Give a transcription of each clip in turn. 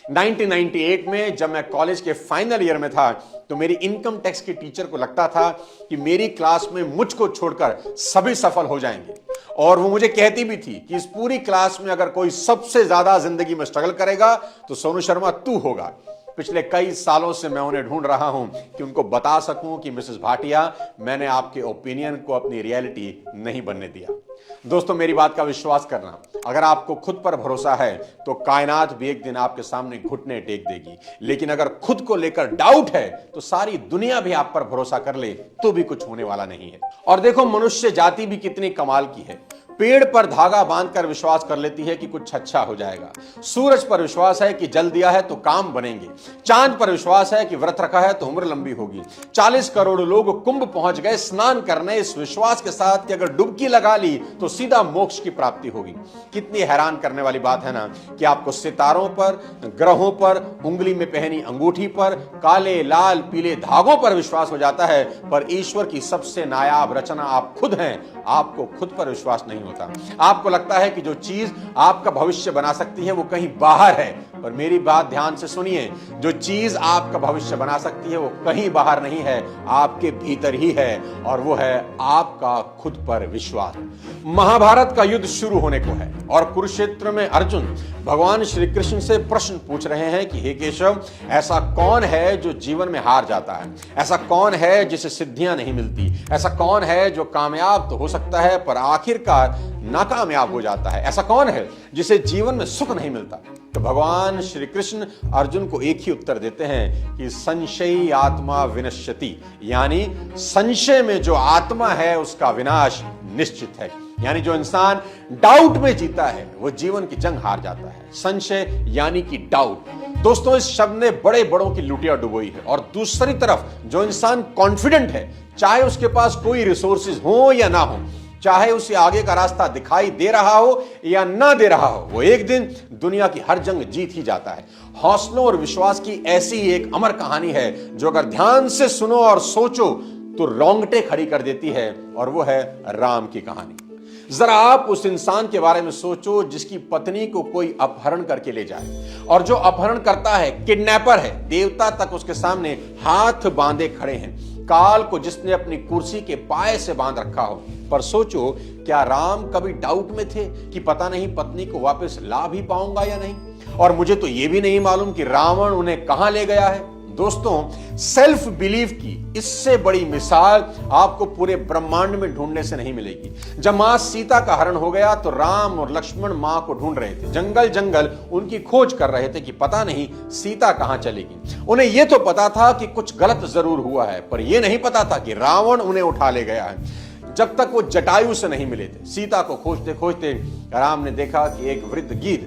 1998 में जब मैं कॉलेज के फाइनल ईयर में था तो मेरी इनकम टैक्स की टीचर को लगता था कि मेरी क्लास में मुझको छोड़कर सभी सफल हो जाएंगे, और वो मुझे कहती भी थी कि इस पूरी क्लास में अगर कोई सबसे ज्यादा जिंदगी में स्ट्रगल करेगा तो सोनू शर्मा तू होगा। पिछले कई सालों से मैं उन्हें ढूंढ रहा हूं कि उनको बता सकूं कि मिसेस भाटिया, मैंने आपके ओपिनियन को अपनी रियलिटी नहीं बनने दिया। दोस्तों, मेरी बात का विश्वास करना, अगर आपको खुद पर भरोसा है तो कायनात भी एक दिन आपके सामने घुटने टेक देगी, लेकिन अगर खुद को लेकर डाउट है तो सारी दुनिया भी आप पर भरोसा कर ले तो भी कुछ होने वाला नहीं है। और देखो, मनुष्य जाति भी कितनी कमाल की है। पेड़ पर धागा बांधकर विश्वास कर लेती है कि कुछ अच्छा हो जाएगा, सूरज पर विश्वास है कि जल दिया है तो काम बनेंगे, चांद पर विश्वास है कि व्रत रखा है तो उम्र लंबी होगी। 40 करोड़ लोग कुंभ पहुंच गए स्नान करने इस विश्वास के साथ कि अगर डुबकी लगा ली तो सीधा मोक्ष की प्राप्ति होगी। कितनी हैरान करने वाली बात है ना कि आपको सितारों पर, ग्रहों पर, उंगली में पहनी अंगूठी पर, काले लाल पीले धागों पर विश्वास हो जाता है, पर ईश्वर की सबसे नायाब रचना आप खुद हैं, आपको खुद पर विश्वास नहीं होता। आपको लगता है कि जो चीज आपका भविष्य बना सकती है वो कहीं बाहर है, पर मेरी बात ध्यान से सुनिए, जो चीज आपका भविष्य बना सकती है वो कहीं बाहर नहीं है, आपके भीतर ही है, और वो है आपका खुद पर विश्वास। महाभारत का युद्ध शुरू होने को है और कुरुक्षेत्र में अर्जुन भगवान श्री कृष्ण से प्रश्न पूछ रहे हैं कि हे केशव, ऐसा कौन है जो जीवन में हार जाता है? ऐसा कौन है जिसे सिद्धियां नहीं मिलती? ऐसा कौन है जो कामयाब तो हो सकता है पर आखिरकार नाकामयाब हो जाता है? ऐसा कौन है जिसे जीवन में सुख नहीं मिलता? तो भगवान श्री कृष्ण अर्जुन को एक ही उत्तर देते हैं कि संशयी आत्मा विनश्यति, यानी संशय में जो आत्मा है उसका विनाश निश्चित है। यानी जो इंसान डाउट में जीता है वो जीवन की जंग हार जाता है। संशय यानी कि डाउट। दोस्तों, इस शब्द ने बड़े बड़ों की लुटिया डुबोई है। और दूसरी तरफ जो इंसान कॉन्फिडेंट है, चाहे उसके पास कोई रिसोर्सेज हो या ना हो, चाहे उसे आगे का रास्ता दिखाई दे रहा हो या ना दे रहा हो, वो एक दिन दुनिया की हर जंग जीत ही जाता है। हौसलों और विश्वास की ऐसी एक अमर कहानी है जो अगर ध्यान से सुनो और सोचो तो रोंगटे खड़ी कर देती है, और वो है राम की कहानी। जरा आप उस इंसान के बारे में सोचो जिसकी पत्नी को कोई अपहरण करके ले जाए, और जो अपहरण करता है किडनैपर है, देवता तक उसके सामने हाथ बांधे खड़े हैं, काल को जिसने अपनी कुर्सी के पाए से बांध रखा हो। पर सोचो, क्या राम कभी डाउट में थे कि पता नहीं पत्नी को वापस ला भी पाऊंगा या नहीं? और मुझे तो यह भी नहीं मालूम कि रावण उन्हें कहां ले गया है। दोस्तों, सेल्फ बिलीफ की इससे बड़ी मिसाल आपको पूरे ब्रह्मांड में ढूंढने से नहीं मिलेगी। जब मां सीता का हरण हो गया तो राम और लक्ष्मण मां को ढूंढ रहे थे, जंगल जंगल उनकी खोज कर रहे थे कि पता नहीं सीता कहां चलेगी। उन्हें यह तो पता था कि कुछ गलत जरूर हुआ है, पर यह नहीं पता था कि रावण उन्हें उठा ले गया है। जब तक वो जटायु से नहीं मिले थे, सीता को खोजते खोजते राम ने देखा कि एक वृद्ध गिद्ध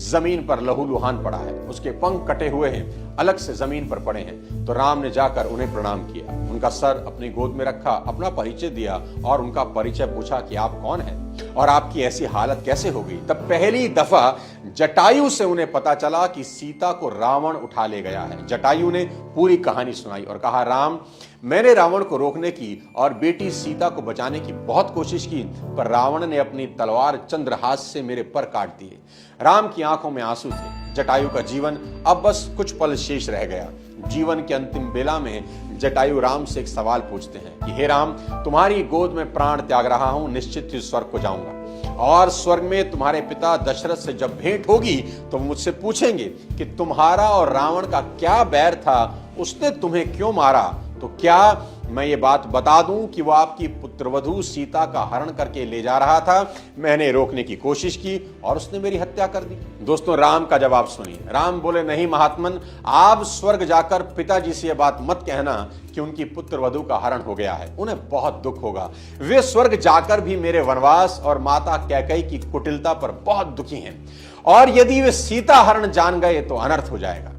जमीन पर लहूलुहान पड़ा है, उसके पंख कटे हुए हैं, अलग से जमीन पर पड़े हैं। तो राम ने जाकर उन्हें प्रणाम किया, उनका सर अपनी गोद में रखा, अपना परिचय दिया और उनका परिचय पूछा कि आप कौन हैं और आपकी ऐसी हालत कैसे हो गई। तब पहली दफा जटायु से उन्हें पता चला कि सीता को रावण उठा ले गया है। जटायु ने पूरी कहानी सुनाई और कहा, राम, मैंने रावण को रोकने की और बेटी सीता को बचाने की बहुत कोशिश की, पर रावण ने अपनी तलवार चंद्रहास से मेरे पर काट दिए। राम की आंखों में आंसू थे। जटायु का जीवन अब बस कुछ पल शेष रह गया। जीवन के अंतिम बेला में जटायु राम से एक सवाल पूछते हैं कि हे राम, तुम्हारी गोद में प्राण त्याग रहा हूं, निश्चित ही स्वर्ग को जाऊंगा, और स्वर्ग में तुम्हारे पिता दशरथ से जब भेंट होगी तो मुझसे पूछेंगे कि तुम्हारा और रावण का क्या बैर था, उसने तुम्हें क्यों मारा। तो क्या मैं ये बात बता दूं कि वो आपकी पुत्रवधू सीता का हरण करके ले जा रहा था, मैंने रोकने की कोशिश की और उसने मेरी हत्या कर दी। दोस्तों, राम का जवाब सुनिए। राम बोले, नहीं महात्मन, आप स्वर्ग जाकर पिताजी से यह बात मत कहना कि उनकी पुत्रवधू का हरण हो गया है, उन्हें बहुत दुख होगा। वे स्वर्ग जाकर भी मेरे वनवास और माता कैकेयी की कुटिलता पर बहुत दुखी हैं, और यदि वे सीता हरण जान गए तो अनर्थ हो जाएगा।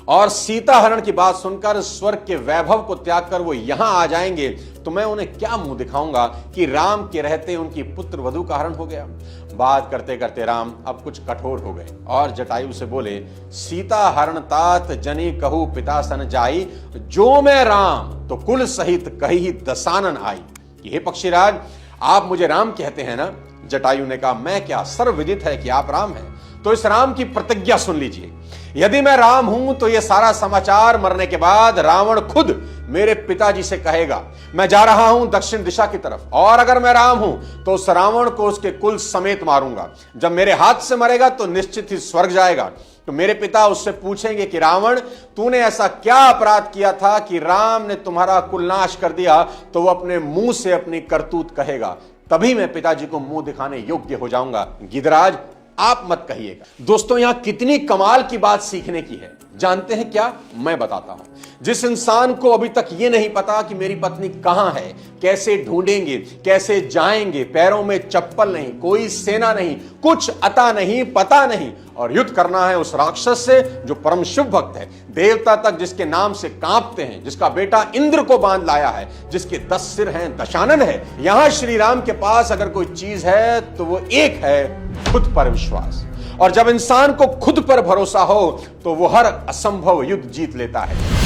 और सीता हरण की बात सुनकर स्वर्ग के वैभव को त्याग कर वो यहां आ जाएंगे तो मैं उन्हें क्या मुंह दिखाऊंगा कि राम के रहते उनकी पुत्र वधू का हरण हो गया। बात करते करते राम अब कुछ कठोर हो गए और जटायु से बोले, सीता हरण तात जनी कहू पिता सन जाई, जो मैं राम तो कुल सहित कही दसानन आई। ये पक्षीराज, आप मुझे राम कहते हैं ना? जटायु ने कहा, मैं क्या, सर्वविदित है कि आप राम हैं। तो इस राम की प्रतिज्ञा सुन लीजिए यदि मैं राम हूं तो यह सारा समाचार मरने के बाद रावण खुद मेरे पिताजी से कहेगा, मैं जा रहा हूं दक्षिण दिशा की तरफ, और अगर मैं राम हूं तो उस रावण को उसके कुल समेत मारूंगा। जब मेरे हाथ से मरेगा तो निश्चित ही स्वर्ग जाएगा। तो मेरे पिता उससे पूछेंगे कि रावण, तूने ऐसा क्या अपराध किया था कि राम ने तुम्हारा कुल नाश कर दिया? तो वो अपने मुंह से अपनी करतूत कहेगा, तभी मैं पिताजी को मुंह दिखाने योग्य हो जाऊंगा। गिदराज, आप मत कहिएगा। दोस्तों, यहां कितनी कमाल की बात सीखने की है, जानते हैं क्या? मैं बताता हूं। जिस इंसान को अभी तक यह नहीं पता कि मेरी पत्नी कहां है, कैसे ढूंढेंगे, कैसे जाएंगे, पैरों में चप्पल नहीं, कोई सेना नहीं, कुछ अता नहीं, पता नहीं, और युद्ध करना है उस राक्षस से जो परम शुभ भक्त है, देवता तक जिसके नाम से कांपते हैं, जिसका बेटा इंद्र को बांध लाया है, जिसके 10 सिर हैं, दशानन है। यहां श्री राम के पास अगर कोई चीज है तो वो एक है, खुद पर विश्वास। और जब इंसान को खुद पर भरोसा हो तो वो हर असंभव युद्ध जीत लेता है।